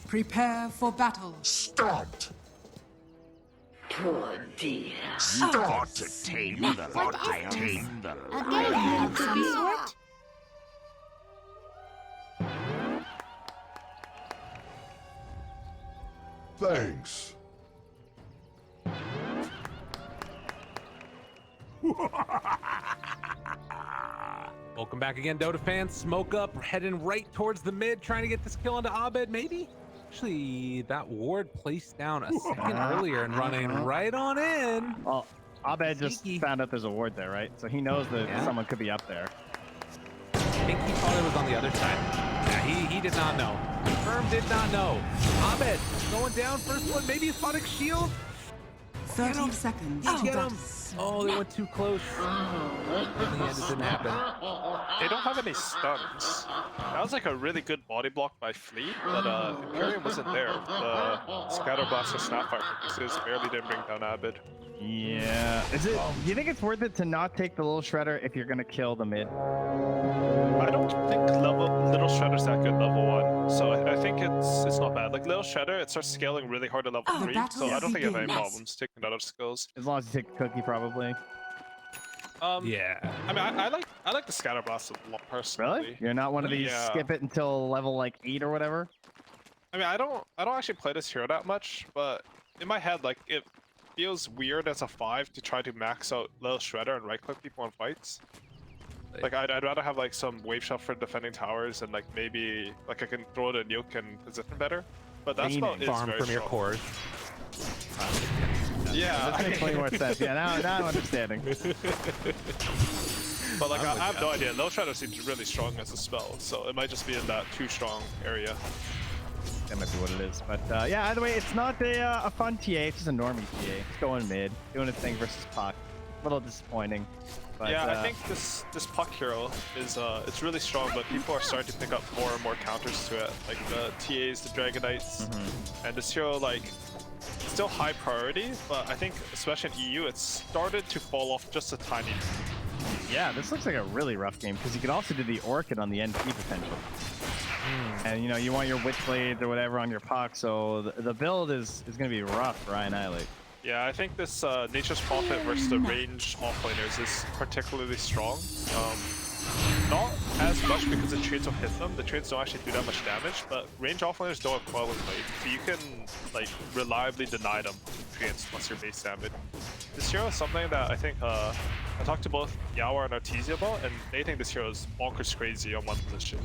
Prepare for battle. Start! Poor dear. Start to tame the lion. Tame the A game of some sort? Thanks. Welcome back again, Dota fans. Smoke up, we're heading right towards the mid, trying to get this kill into Abed, maybe? Actually, that ward placed down a second earlier and running right on in. Well, Abed just Sneaky. found out there's a ward there, right? So he knows that someone could be up there. I think he thought it was on the other side. Yeah, he did not know. Firm did not know. Abed going down, first one, maybe a Sonic Shield. 30 seconds. Get him. Oh, they went too close. In the end, it didn't happen. They don't have any stuns. That was like a really good body block by Fleet, but Imperium wasn't there. The Scatterblast or Snapfire focuses barely didn't bring down Abed. Yeah. Is it? Do you think it's worth it to not take the little shredder if you're gonna kill the mid? I don't think Little Shredder's that good level 1, so I think it's not bad. Like Little Shredder, it starts scaling really hard at level 3, so I don't think you have any problems taking other skills. As long as you take the cookie, probably. Yeah. I mean, I like the Scatterblast a lot personally. Really? You're not one of these skip it until level like 8 or whatever? I mean, I don't actually play this hero that much, but in my head, like it feels weird as a 5 to try to max out Little Shredder and right click people in fights. Like I'd rather have like some wave shot for defending towers and like maybe like I can throw the nuke and position better. But that spell is Farm very from your strong. cores. Yeah, That makes way more sense. Yeah, now I'm understanding. but like I have no idea. Little Shredder seems really strong as a spell, so it might just be in that too strong area. That might be what it is. But yeah, either way, it's not a fun TA. It's just a normie TA. It's going mid, doing its thing versus Puck. A little disappointing. But, yeah, I think this Puck hero is it's really strong, but people are starting to pick up more and more counters to it, like the TAs, the Dragonites, and this hero like it's still high priority, but I think especially in EU, it's started to fall off just a tiny bit. Yeah, this looks like a really rough game because you could also do the Orchid on the NP potential. And you know, you want your Witchblades or whatever on your Puck, so the build is going to be rough for Annihilate. Yeah, I think this Nature's Prophet versus the range offlaners is particularly strong. Not as much because the trades will hit them. The trades don't actually do that much damage, but range offlaners don't have Quelling Blade, so you can like reliably deny them trades plus your base damage. This hero is something that I think I talked to both Yawa and Artesia about, and they think this hero is bonkers crazy on one position.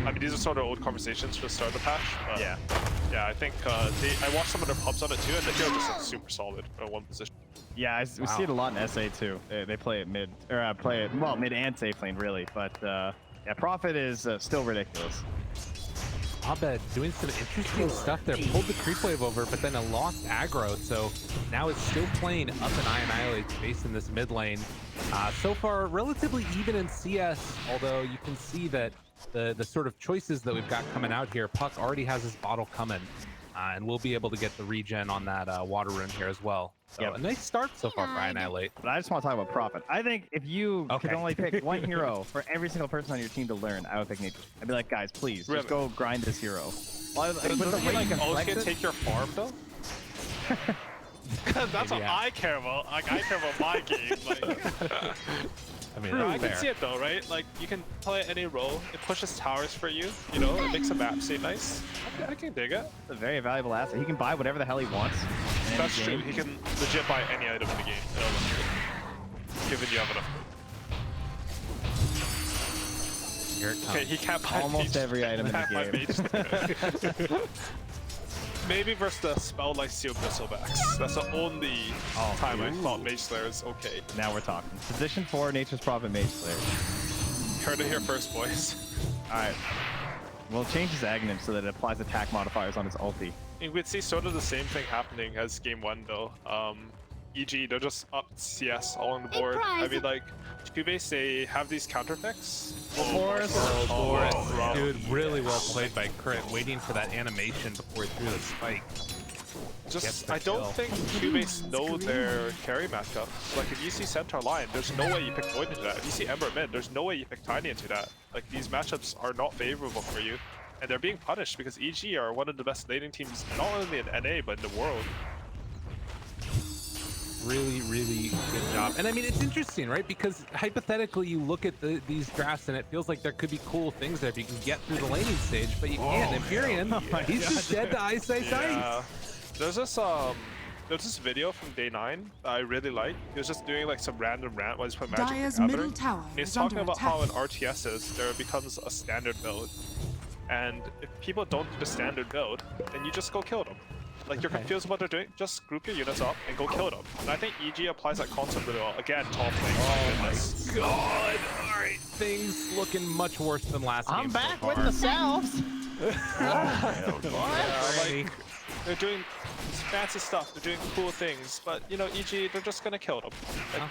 I mean, these are sort of old conversations for the start of the patch, but yeah, I think I watched some of their pubs on it too, and the hero just looks super solid on one position. Yeah, we see it a lot in SA too. They play it mid, or play it, well, mid and safe lane really, but yeah, Prophet is still ridiculous. Abed doing some interesting stuff there. Pulled the creep wave over, but then it lost aggro, so now it's still playing up an Annihilate's base in this mid lane. So far, relatively even in CS, although you can see that the sort of choices that we've got coming out here, Puck already has his bottle coming, and we'll be able to get the regen on that water rune here as well. So a nice start so far for Annihilate. But I just want to talk about Prophet. I think if you could only pick one hero for every single person on your team to learn, I would pick Nature. I'd be like, guys, please, just go grind this hero. Well, Doesn't he like also take your farm though? That's what I care about. Like I care about my game. Like, I mean, I can see it though, right? Like you can play any role. It pushes towers for you. You know, it makes a map seem nice. I can dig it. It's a very valuable asset. He can buy whatever the hell he wants. That's true. He can legit buy any item in the game. Given you have enough. Here it comes. Okay, he can't buy almost every item in the game. Maybe versus the spell like Seal Bristlebacks. That's the only time I thought Mage Slayer is okay. Now we're talking. Position 4, Nature's Prophet Mage Slayer. Heard it here first, boys. Alright. We'll change his Aghanim so that it applies attack modifiers on his ulti. And we'd see sort of the same thing happening as game 1 though. EG, they're just up CS all on the board. I mean, like, Cubase, they have these counter effects. Dude, really well played by Crit, waiting for that animation before he threw the spike. Just, I don't think Cubase know their carry matchup. Like, if you see Centaur Lion, there's no way you pick Void into that. If you see Ember mid, there's no way you pick Tiny into that. Like, these matchups are not favorable for you. and they're being punished because EG are one of the best laning teams, not only in NA but in the world. Really, really good job. And I mean, it's interesting, right? Because hypothetically, you look at these drafts and it feels like there could be cool things there if you can get through the laning stage, but you can't. Empyrean, he's just dead to Ice. There's this video from day 9 that I really like. He was just doing like some random rant while he's playing Magic Dire's the middle Gathering. tower He's is talking under about how in attack. RTSs there becomes a standard build, and if people don't do the standard build, then you just go kill them. Like you're confused about what they're doing, just group your units up and go kill them. And I think EG applies that concept really well. Again, top lane. Oh my god! All right, things looking much worse than last game. I'm back so with far. the selves. Like they're doing fancy stuff, they're doing cool things, but you know, EG, they're just gonna kill them. Like,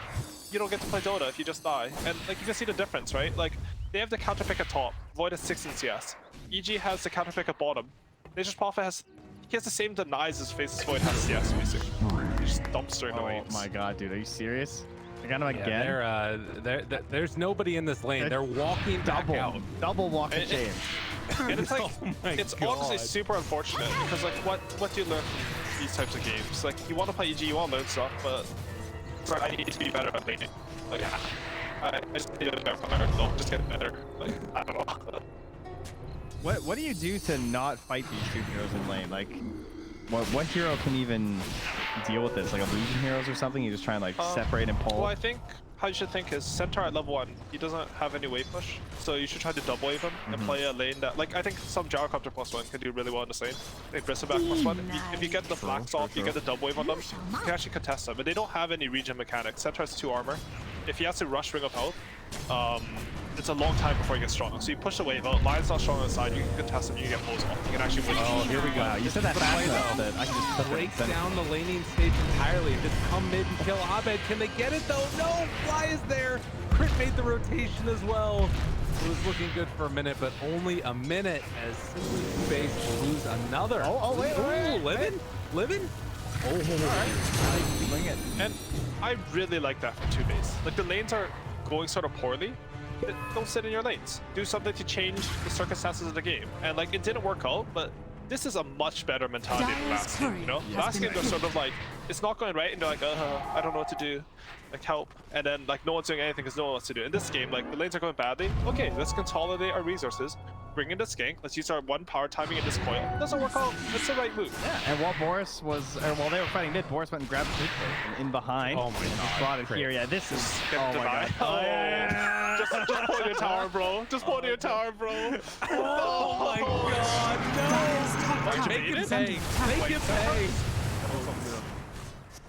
you don't get to play Dota if you just die. And like you can see the difference, right? Like they have the counter pick at top, Void has 6 in CS. EG has the counter pick at bottom. Nature's Prophet has the same denies as Faceless Void has CS basically. He's just dumpstering the lanes. Oh my god, dude, are you serious? I got him again. Yeah, there's nobody in this lane. They're walking back out. Double walk of shame. And it's like, Oh my it's God. honestly super unfortunate because like what do you learn from these types of games? Like you want to play EG, you want to learn stuff, but it's like, I need to be better at laning. Like I just need to be better player, don't just get better. Like I don't know. What do you do to not fight these two heroes in lane? Like, what hero can even deal with this? Like illusion heroes or something? You just try and like separate and pull. Well, I think how you should think is Centaur at level 1, he doesn't have any wave push, so you should try to double wave him and play a lane that, like, I think some Gyrocopter +1 can do really well in this lane. I think Bristleback +1, if you get the flax off, you get the double wave on them, you can actually contest them, but they don't have any regen mechanics. Centaur has 2 armor. If he has to rush Ring of Health, it's a long time before he gets strong. So you push the wave out, Lion's not strong on the side, you can contest him, you can get pulls off. You can actually win. Oh, here we go. You said that fast enough that I can just put Breaks them. down the laning stage entirely. Just come mid and kill Abed. Can they get it though? No, Fly is there. Crit made the rotation as well. It was looking good for a minute, but only a minute as Space will lose another. Wait. Living? Oh, alright. Bring it. And I really like that from 2 base. Like the lanes are going sort of poorly. Don't sit in your lanes. Do something to change the circumstances of the game. And like it didn't work out, but this is a much better mentality than last game, you know? Last game they're sort of like, it's not going right and they're like, I don't know what to do. Like help. And then like no one's doing anything because no one wants to do it. In this game, like the lanes are going badly. Okay, let's consolidate our resources. Bring in the skank. Let's use our 1 power timing in this coil. Doesn't work out. It's the right move. Yeah, and while while they were fighting mid, Boris went and grabbed the creep and in behind. Oh my god. Brought it here. Yeah, this is. Get Oh my denied. god. Oh, just point your tower, bro. Just point your tower, bro. Oh my god, Dire's top Why'd you tower beat it? is under Make attack. it pay.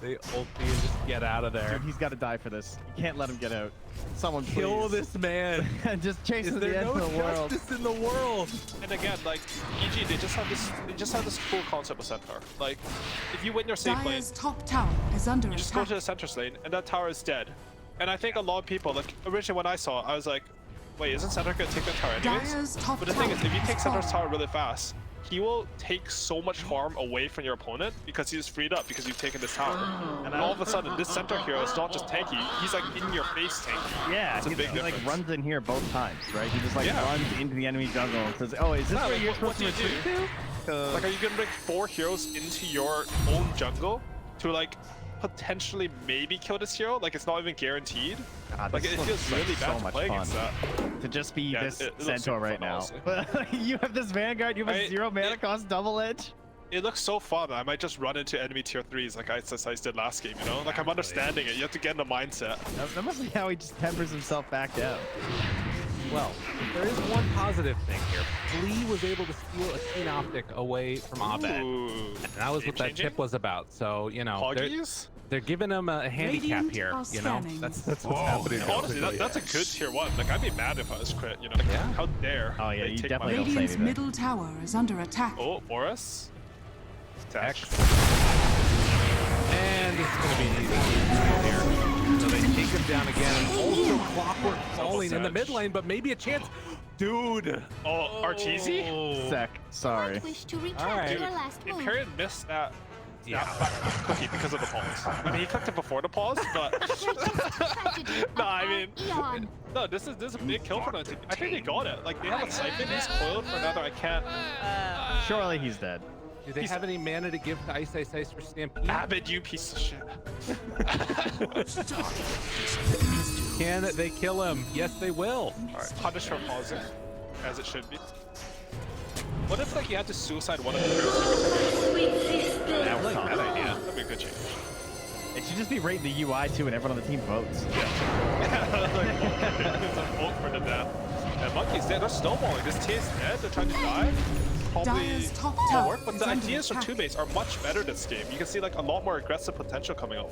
They ulti and just get out of there. Dude, he's got to die for this. You can't let him get out. Someone Kill please. this man. Just chase Is him to the there end no of the world. justice in the world? And again, like EG, they just have this cool concept of Centaur. Like, if you win your safe lane, Dire's top tower is under you just go attack. to the center lane, and that tower is dead. And I think a lot of people, like originally when I saw it, I was like, wait, isn't Centaur gonna take the tower anyways? Dire's top But the thing tower is, if you take has Centaur's fallen. tower really fast, he will take so much harm away from your opponent because he's freed up because you've taken this tower. And then all of a sudden, this Centaur hero is not just tanky, he's like in your face tanky. Yeah, it's a big he like difference. runs in here both times, right? He just like Yeah. runs into the enemy jungle and says, "Oh, is this No, where like, you're what supposed to do you retreat to?" Like, are you gonna bring 4 heroes into your own jungle to like potentially maybe kill this hero? Like it's not even guaranteed. God, Like this it looks feels really so bad to much play fun. against that. To just be Yeah, this it looks Centaur super right fun, now. honestly. You have this Vanguard, you have a 0 mana cost double edge. It looks so fun. I might just run into enemy tier 3s like I did last game, you know? Like I'm understanding it. You have to get in the mindset. That must be how he just tempers himself back down. Well, there is one positive thing here. Flea was able to steal a Keen Optic away from Abed. Ooh. And that was what that Game-changing? tip was about. So, you know, Poggies? they're giving him a handicap Radiant here, are you know? scanning. That's what's happening. Honestly, that's a good tier 1. Like I'd be mad if I was crit, you know? Like, Yeah. how dare Oh, yeah, they you take definitely my don't say Radiant's anything. middle tower is under attack. Oh, Boris? X. And it's going to be an easy kill here. So they take him down again. And also Clockwork falling in the mid lane, but maybe a chance. Dude. Oh, Arteezy? Sec, sorry. Wish to retract Alright. your last move. Imperial missed that Yeah. Cookie because of the pause. I mean, he cooked it before the pause, but no, I mean, no, this is a big kill for them. I think they got it. Like they have a siphon. He's coiled for another. I can't. Surely he's dead. Do they have any mana to give to Ice Ice Ice for Stampede? Abed, you piece of shit. Can they kill him? Yes, they will. Alright, punish for pausing, as it should be. What if like you had to suicide one of the heroes? That was Bad idea. That'd be a good change. It should just be rating the UI too, and everyone on the team votes. It's a vote for the death. And Monkey's dead. They're snowballing. This T is dead. They're trying to die. Probably Dire's top won't tower work, but is the under ideas from attack. 2-base are much better this game. You can see like a lot more aggressive potential coming up.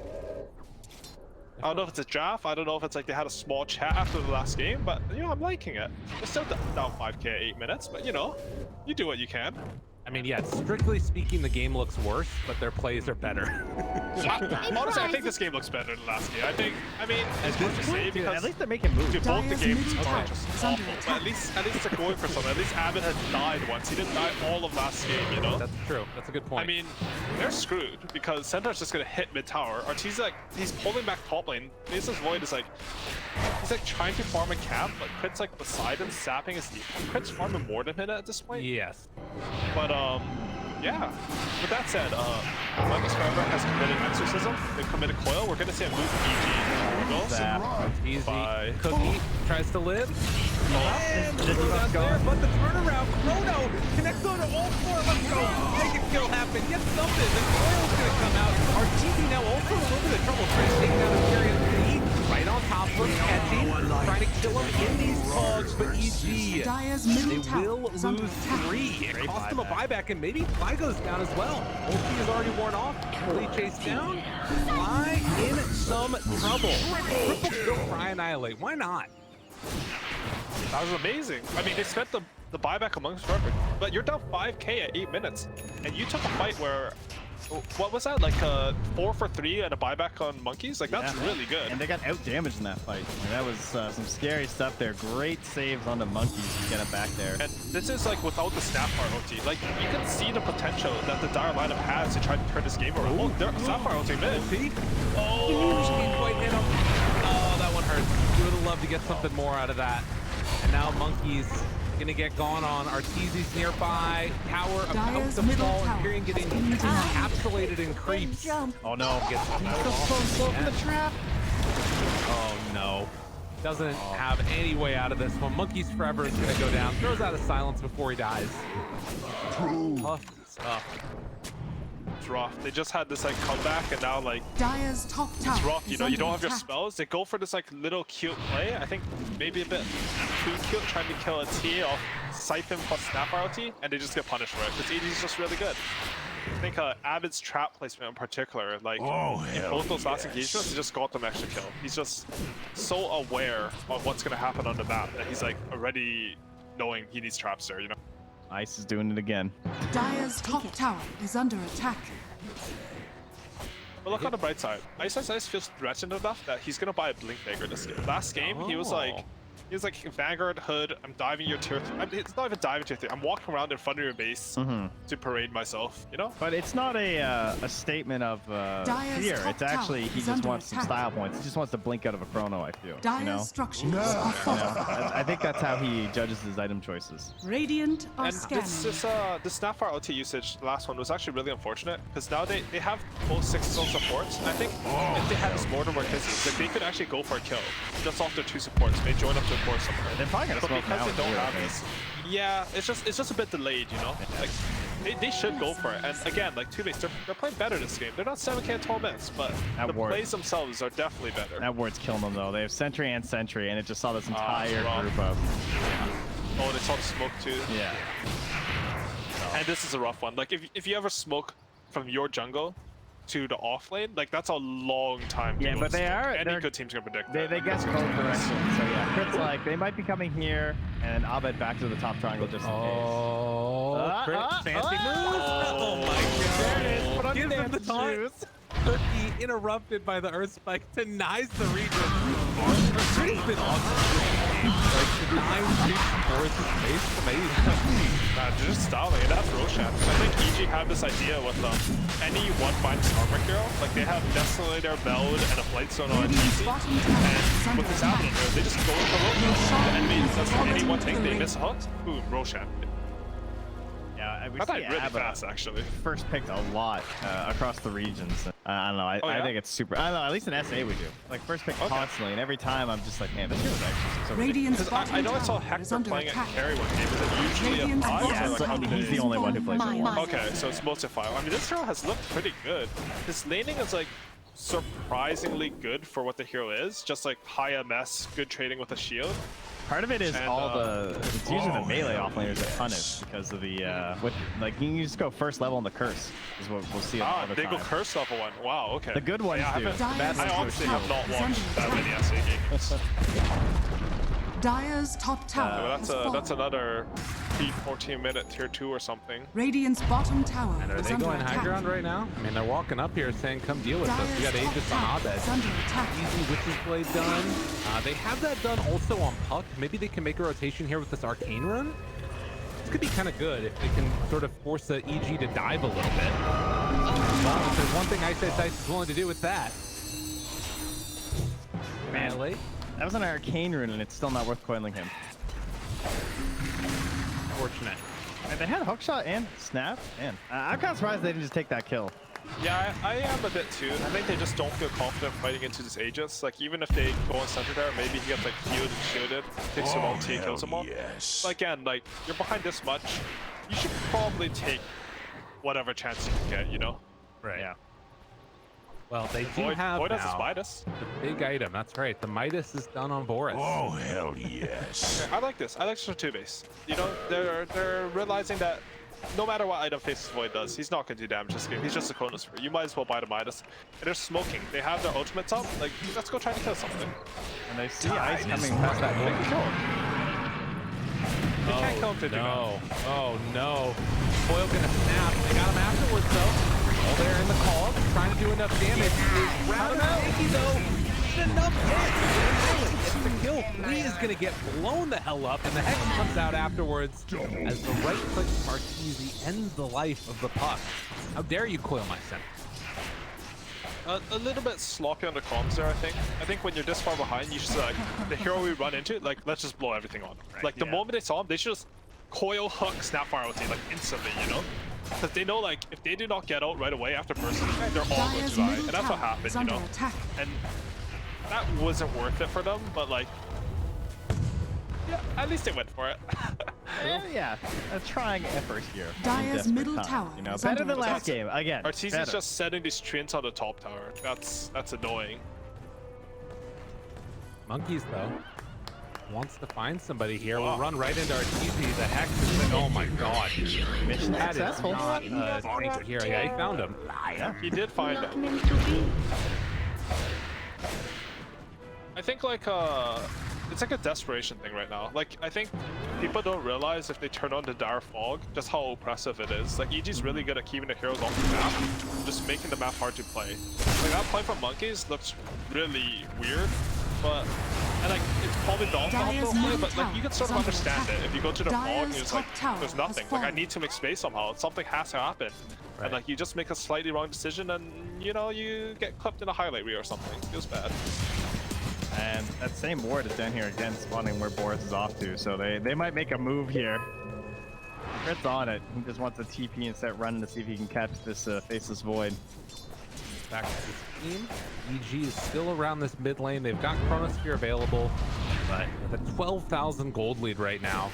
I don't know if it's a draft. I don't know if it's like they had a small chat after the last game, but you know, I'm liking it. They're still down 5k at 8 minutes, but you know, you do what you can. I mean, yeah, strictly speaking, the game looks worse, but their plays are better. Honestly, I think this game looks better than last game. I mean, it's hard to say Dude, because at least they're making moves. dude, both the Dire's games middle are tower just is under awful. But attack. at least they're going for something. At least Abed has died once. He didn't die all of last game, you know? That's true. That's a good point. I mean, they're screwed because Centaur's just gonna hit mid tower. Artee's like, he's pulling back top lane. Base's Void is like, he's like trying to farm a camp, but Crit's like beside him, sapping his team. Crit's farming more than him at this point. yes. But yeah. With that said, Marcus Forever has committed exorcism. They've committed coil. We're gonna see a move EG. Zap. Easy. Bye. Cookie tries to live. And This goes must out go. there, but the turnaround, Chrono connects on to all four. Let's go. Make a kill happen. Get something. The coil's gonna come out. RTZ now also a little bit of trouble trying to take down Imperial 3. Right on top of him, catching, trying to kill him in these cogs, but EG. Dire's They middle tower will is under lose attack. 3. It Great cost them a buyback. buyback, and maybe Fly goes down as well. Ulti is already worn off. Fully chased down. Fly in some trouble. Triple kill for Annihilate. Why not? That was amazing. I mean, they spent the buyback amongst forever, but you're down 5k at 8 minutes, and you took a fight where, what was that? Like 4 for 3 and a buyback on Monkeys? Like that's Yeah. really good. And they got out damaged in that fight. Like, that was some scary stuff there. Great saves on the monkeys to get it back there. And this is like without the Snapfire OT. Like you can see the potential that the Dire lineup has to try to turn this game around. Oh, they're Snapfire OT mid. See? Oh, she didn't quite hit him. Oh, that one hurts. You would have loved to get something more out of that. And now Monkeys gonna get gone on. Arteezy's nearby. Tower about Dire's to middle fall. tower Imperium getting has been encapsulated in creeps. Oh no. Gets so slow from the trap. Oh no. Doesn't have any way out of this one. Monkeys Forever is gonna go down. Throws out a silence before he dies. Tough stuff. It's rough. They just had this like comeback, and now like Dire's top tower it's rough. You is know, you under don't have your attack. spells. They go for this like little cute play. I think maybe a bit too cute, trying to kill a T off Siphon plus Snapfire OT, and they just get punished for it because AD is just really good. I think Abed's trap placement in particular, like in both those last engagements, he just got them extra kill. He's just so aware of what's gonna happen on the map that he's like already knowing he needs traps there, you know? Ice is doing it again. Dire's top tower is under attack. But look on the bright side. Ice feels threatened enough that he's gonna buy a Blink Dagger this game. Last game, he was like Vanguard, Hood, I'm diving your tier 3. It's not even diving tier 3. I'm walking around in front of your base to parade myself, you know? But it's not a statement of Dire's fear. top It's actually tower he is just under wants some attack. style points. He just wants to blink out of a chrono, I feel. Dire's You know? structures are fortified. I think that's how he judges his item choices. Radiant are And scanning. this Snapfire OT usage, the last one, was actually really unfortunate because now they have both 6-zone supports. And I think if they had this Mortar Morticians, like they could actually go for a kill just off their 2 supports. They join up to a core somewhere. They're probably gonna But smoke because now. they don't too, I have think. this, yeah, it's just a bit delayed, you know. Like they should go for it. And again, like 2-base, they're playing better this game. They're not 7k at 12 minutes, but That the ward. plays themselves are definitely better. That ward's killing them though. They have Sentry and Sentry, and it just saw this entire rough. group of. Oh, they saw the smoke too. Yeah. And this is a rough one. Like if you ever smoke from your jungle to the off lane, like that's a long time. To Yeah, go but to they smoke. are- Any they're- good team's gonna predict They that. guess both directions. So yeah, Crit's like they might be coming here, and Abed back to the top triangle just in case. Oh, Crit, fancy move. Oh my There it is. Put on Gives your him the dancing taunt. shoes. Cookie interrupted by the Earth Spike, denies the region. Crit's been awesome. Like, denies region for his face. Amazing. They're just styling, and that's Roshan. I think EG had this idea with any one minus armor hero. Like they have Desolator, Beld, and a Blightstone on Radiant's easy. bottom tower is And under with this attack. happening there, they just go into Roshan. The enemy does any one thing, they miss a hook, boom, Roshan. Yeah, we That see died really Abba fast, actually. first picked a lot across the regions. I don't know. I yeah? think it's super. I don't know. At least in SA we do. Like first pick constantly, and every time I'm just like, man, this hero's actually so ridiculous. Radiant's Because bottom I know I saw tower is Hector under playing at attack. carry one game. Is it usually a Radiant's 5 bottom Yeah, or so, like I mean, he's the only one who plays Mine. it once. Okay, so it's mostly 5. I mean, this hero has looked pretty good. His laning is like surprisingly good for what the hero is. Just like high MS, good trading with a shield. Part of it is And, all the. It's usually the melee offlaners that punish because of the with like you can just go first level on the curse is what we'll see all the They time. go curse level 1. Wow, okay. The good ones Yeah, I do. haven't- The bad Dyer's I ones honestly do have not is watched that under many SA games. Dyer's top tower But has that's fallen. another 14-minute tier 2 or something. Radiant's bottom tower And are is they under going high attack. ground right now? I mean, they're walking up here saying, come deal with us. We got Dyer's top Aegis on tower Abed. is under attack. Easy Witch's Blade done. They have that done also on Puck. Maybe they can make a rotation here with this Arcane run. This could be kind of good if they can sort of force the EG to dive a little bit. Well, if there's one thing Ice is willing to do with that. Man. Melee. That was an arcane rune, and it's still not worth coiling him. Fortunate. And they had hookshot and snap. Man, I'm kind of surprised they didn't just take that kill. Yeah, I am a bit too. I think they just don't feel confident fighting into this Aegis. Like, even if they go on center there, maybe he gets like healed and shielded, takes him out, he kills them all. Yes. But again, like, you're behind this much, you should probably take whatever chance you can get, you know? Right. Yeah. Well, they do Void have has his now Midas. the big item. That's right. The Midas is done on Boris. Oh, hell yes. I like this. I like Star 2 base. You know, they're realizing that no matter what item faces Void does, he's not going to do damage this game. He's just a Chronosphere. You might as well buy the Midas. And they're smoking. They have their ultimates up. Like, let's go try to kill something. And they see ice coming past that big kill. They can't kill him 50 No. Oh, no. Foil gonna snap. They got him afterwards, though. Oh, they're in the call, trying to do enough damage. Round out Iggy, though. Enough hits. It's the kill. 3 is gonna get blown the hell up, and the Hex comes out afterwards as the right-click Marquise ends the life of the Puck. How dare you coil my center? A little bit sloppy on the comms there, I think. I think when you're this far behind, you should like the hero we run into, like let's just blow everything on. Like the moment they saw him, they should just coil, hook, snapfire ulti like instantly, you know? Because they know like if they do not get out right away after bursting, they're all going Dyer's to die, middle and that's what tower happened, is you under know. attack. And that wasn't worth it for them, but like, yeah, at least they went for it. Yeah, a trying effort here. in Dyer's desperate middle time, tower You know, is better under than last attack. game. Again, Arteezy's better. just setting these treants on the top tower. That's annoying. Monkeys, though, wants to find somebody here. We'll run right into Arteezy. The Hex is like, oh my god. Mission That is successful. not thank you here. Yeah, he found him. Yeah. He did find Not him. meant to be. I think like it's like a desperation thing right now. Like I think people don't realize if they turn on the Dire Fog just how oppressive it is. Like EG's really good at keeping the heroes off the map, and just making the map hard to play. Like that play from Monkeys looks really weird, but and like it's probably the Dyer's optimal play, middle but like you can sort of tower is understand under it if you go to the fog and Dyer's it's top like tower there's has nothing. Like I fallen. need to make space somehow. Something has to happen. Right. And like you just make a slightly wrong decision and you know you get clipped in a highlight reel or something. It feels bad. And that same ward is down here again, spawning where Boris is off to. So they might make a move here. Crit's on it. He just wants a TP and start running to see if he can catch this Faceless Void. Back to this team. EG is still around this mid lane. They've got Chronosphere available, but with a 12,000 gold lead right now.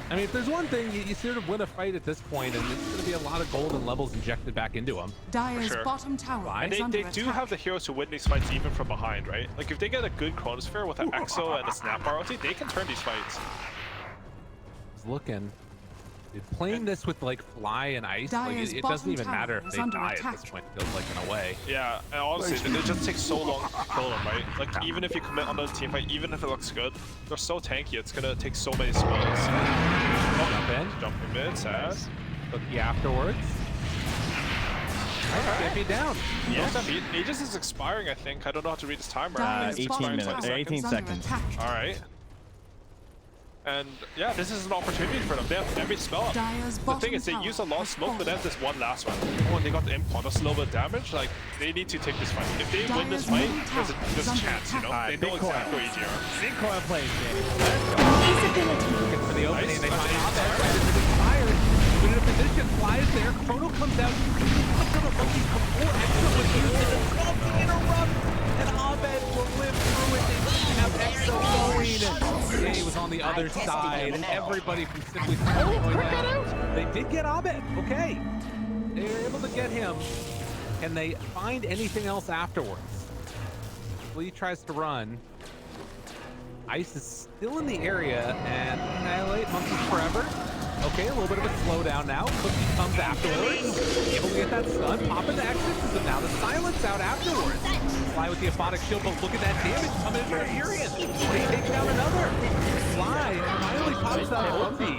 I mean, if there's one thing, you sort of win a fight at this point, and it's going to be a lot of gold and levels injected back into them. Dyer's sure. bottom tower And is under they do attack. have the heroes who win these fights even from behind, right? Like if they get a good Chronosphere with an Exo and a Snap ulti, they can turn these fights. He's looking. They're playing this with like fly and ice. Like, Dyer's it doesn't bottom even matter tower if is they under die attack. at this point. It feels like in a way. Yeah, and honestly, it just takes so long to kill them, right? Like even if you commit on the team fight, even if it looks good, they're so tanky. It's gonna take so many spells. Jump in. Jumping mid, sad. Cookie afterwards. Get me down. Yes. Aegis is expiring, I think. I don't know how to read this timer. Dyer's 18 bottom minutes, tower 18 is under seconds. attack. All right. And yeah, this is an opportunity for them. They have every spell up. Dire's The bottom thing is, they tower use a lot of has smoke, but fallen. then this one last one. When they got the import, a little bit of damage, like, they need to take this fight. If they win this Dire's fight, middle there's a tower is chance, you know? under They attack. know exactly where EG are. Big coin plays, Danny. Invisibility. Looking for the opening. Nice. They find Abed right as it expires. Put in a position, flies there. Chrono comes out. Comes on the monkeys before Exo was used in the 12 to interrupt. And Abed will live through it. They didn't have Exo going. Yeah, he was on the other side. Everybody from Simply They did get Abed. Okay. They were able to get him. Can they find anything else afterwards? Lee tries to run. Ice is still in the area and annihilate monkeys forever. Okay, a little bit of a slowdown now. Cookie comes afterwards. Able to get that stun. Pop into exits, and now the silence out afterwards. Fly with the aphotic shield, but look at that damage coming in for Arian. They take down another. Fly finally pops that Bundy.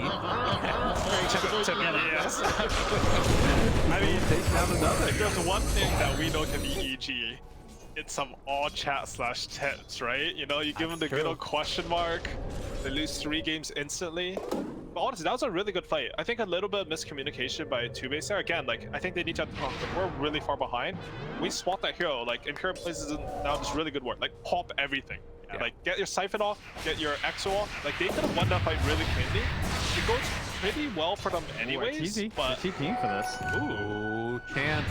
Yes. I mean, Take down another. if there's one thing that we know can be EG, it's some all chat / tips, right? You know, you give them the good old question mark, they lose 3 games instantly. But honestly, that was a really good fight. I think a little bit of miscommunication by 2base there. Again, like, I think they need to we're really far behind. We spot that hero, like, Imperial places now just really good work. Like, pop everything. Yeah. Like, get your Siphon off, get your Exo off. Like, they could have won that fight really cleanly. It goes pretty well for them anyways, but... TPing for this. Ooh, chance.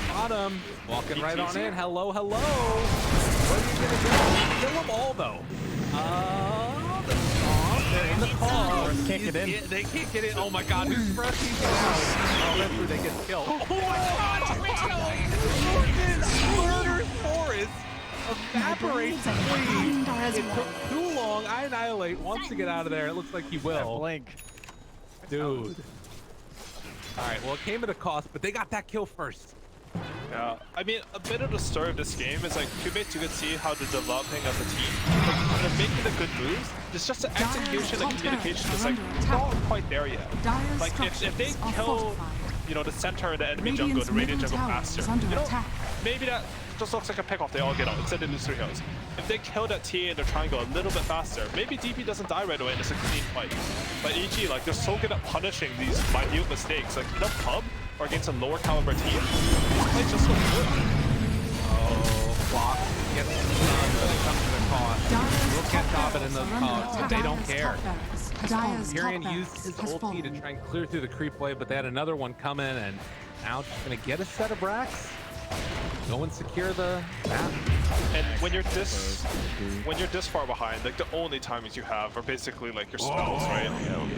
Bottom. Walking right on in. Hello, hello. What are you gonna do? Kill them all, though. The stomp. They're in the car. Can't get in. They can't get in. Oh my god, who's pressing out? Oh, that's where they get killed. Oh my god! Murder Forest evaporates clean. It took too long. I annihilate wants to get out of there. It looks like he will. Blink. Dude. Alright, well, it came at a cost, but they got that kill first. Yeah, I mean, a bit of the story of this game is like 2base, you can see how they're developing as a team. Like, they're making the good moves. It's just the execution and communication is like not quite there yet. Like, if they kill, you know, the center of the enemy jungle, the Radiant jungle faster, you know, maybe that just looks like a pick off. They all get out. Instead, they lose 3 heroes. If they kill that TA in their triangle a little bit faster, maybe DP doesn't die right away and it's a clean fight. But EG, like, they're so good at punishing these minute mistakes. Like, in a pub or against a lower caliber team, this fight just looks good. Oh, block. Gets stunned, but it comes to the cost. Look at Eg.Abed in those cogs, but they don't care. Tyrion used his ulti to try and clear through the creep wave, but they had another one come in, and now just gonna get a set of racks. Go and secure the map. And when you're this far behind, like, the only timings you have are basically like your spells, right?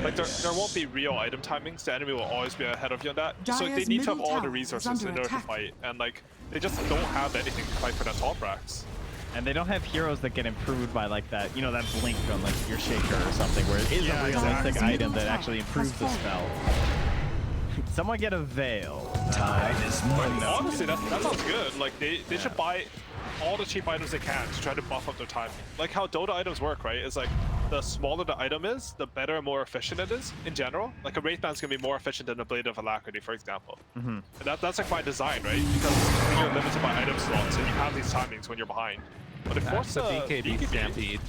Like, there won't be real item timings. The enemy will always be ahead of you on that. So they need to have all the resources in order to fight, and like, they just don't have anything to fight for that top racks. And they don't have heroes that get improved by like that, you know, that blink on like your shaker or something, where it is a realistic item that actually improves the spell. Someone get a veil. Honestly, that sounds good. Like, they should buy all the cheap items they can to try to buff up their timing. Like how Dota items work, right? It's like, the smaller the item is, the better and more efficient it is in general. Like, a Wraithman's gonna be more efficient than a Blade of Alacrity, for example. And that's like by design, right? Because you're limited by item slots and you have these timings when you're behind. But if That's the BKB Stampede.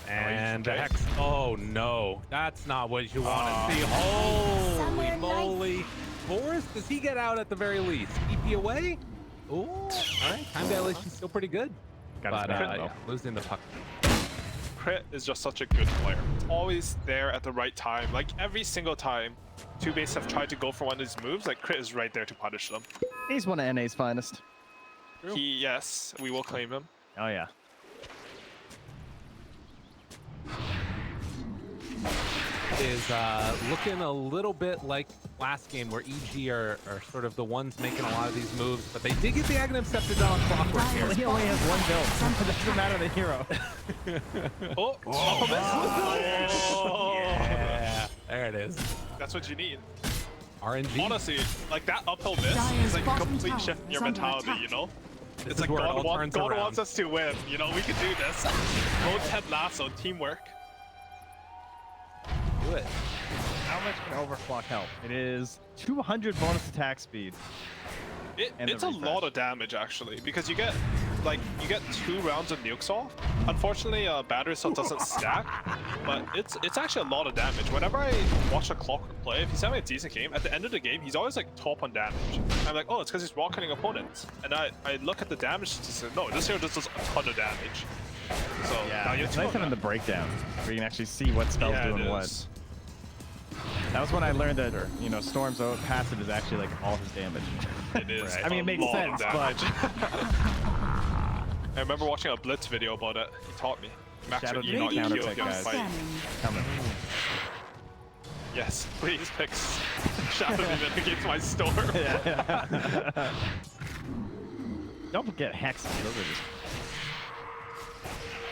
And the Hex. Oh no, that's not what you want to see. Holy moly. Forrest, does he get out at the very least? EP away? Ooh, alright. Time dilation's still pretty good. But yeah, losing the puck. Crit is just such a good player. Always there at the right time. Like, every single time 2base have tried to go for one of these moves, like, Crit is right there to punish them. He's one of NA's finest. Yes, we will claim him. Oh yeah. Is looking a little bit like last game where EG are sort of the ones making a lot of these moves, but they did get the Aghanim Scepter done on Clockwork here. He only has one build. It doesn't matter the hero. Yeah, there it is. That's what you need. RNG. Honestly, like, that uphill miss is like a complete shift in your mentality, you know? This It's is like where it all God turns wants around. us to win. You know, we can do this. Go Ted Lasso, teamwork. Do it. How much can overclock help? It is 200 bonus attack speed. It's a lot of damage, actually, because you get like you get 2 rounds of nukes off. Unfortunately, battery cell doesn't stack, but it's actually a lot of damage. Whenever I watch a Clockwork play, if he's having a decent game, at the end of the game, he's always like top on damage. I'm like, oh, it's because he's rock-cutting opponents. And I look at the damage statistics. No, this hero just does a ton of damage. So now it's nice having the breakdown where you can actually see what spells doing what. That was when I learned that, you know, Storm's passive is actually like all his damage. It is. Right. I mean, it makes sense, but I remember watching a Blitz video about it. He taught me. Max, Shadow you do not not counter kill pick, against guys. fight. Coming. Yes, please pick Shadow Demon against my Storm. Don't forget Hex. Those are just.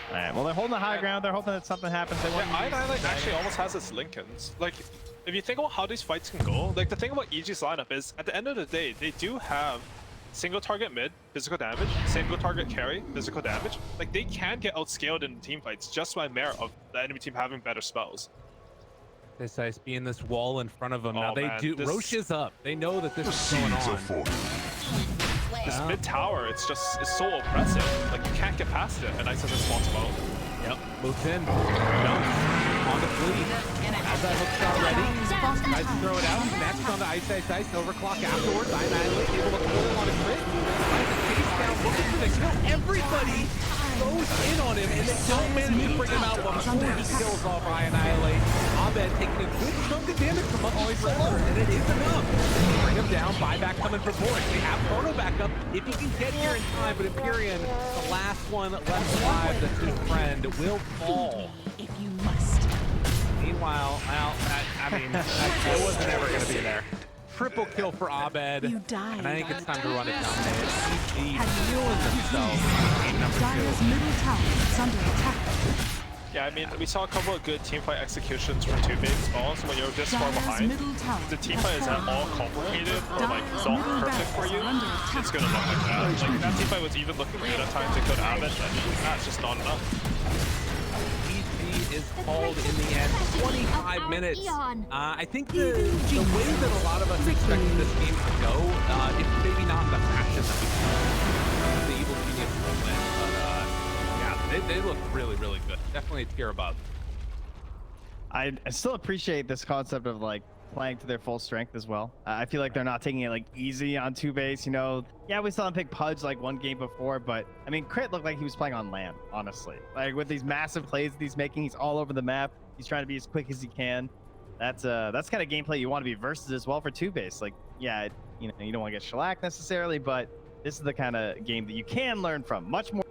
All right. Well, they're holding the high ground. They're hoping that something happens. They want. Yeah, Annihilate actually almost has its Lincolns. Like, if you think about how these fights can go, like the thing about EG's lineup is, at the end of the day, they do have single target mid, physical damage, single target carry, physical damage. Like, they can get outscaled in team fights just by merit of the enemy team having better spells. This ice being this wall in front of them. Oh, Now they man, do. this- Roche is up. They know that this is going on. This mid tower, it's so oppressive. Like, you can't get past it. And Ice has a spot spell. Yep. Moves in. Jumps on the fleet. Has that hook shot ready. Tries to throw it out. Next on the ice. Overclock afterwards. Annihilate able to pull him on a crit. Tries to chase down. Looking for the kill. Everybody goes in on him, and they don't manage to bring him out before he kills off Annihilate. Abed taking a good chunk of damage from up solo, and it is enough. Bring him down. Buyback coming for Boris. They have Chrono back up if he can get here in time, but Empyrean, the last one left alive, that's his friend, will fall. If you must. Meanwhile, well, I mean, I wasn't ever going to be there. Triple kill for Abed. You died. And I think it's time to run it down. He's healing themselves. Game number Dyer's 2. middle tower is under attack. Yeah, I mean, we saw a couple of good teamfight executions for 2 big spawns when you're this far Dyer's behind. middle tower The teamfight is at all complicated or like not perfect for you. It's gonna look like that. Like that teamfight was even looking good at times. It could have it, and that's just not enough. EG is called in the end. 25 minutes. I think the way that a lot of us expected this game to go, it's maybe not in the fashion that we thought. The Evil Genius will win, but yeah, they look really, really good. Definitely a tier above. I still appreciate this concept of like playing to their full strength as well. I feel like they're not taking it like easy on 2-base, you know. Yeah, we saw him pick Pudge like one game before, but I mean, Crit looked like he was playing on land, honestly. Like with these massive plays that he's making, he's all over the map. He's trying to be as quick as he can. That's kind of gameplay you want to be versus as well for 2-base. Like, yeah, you know, you don't want to get shellacked necessarily, but this is the kind of game that you can learn from much more.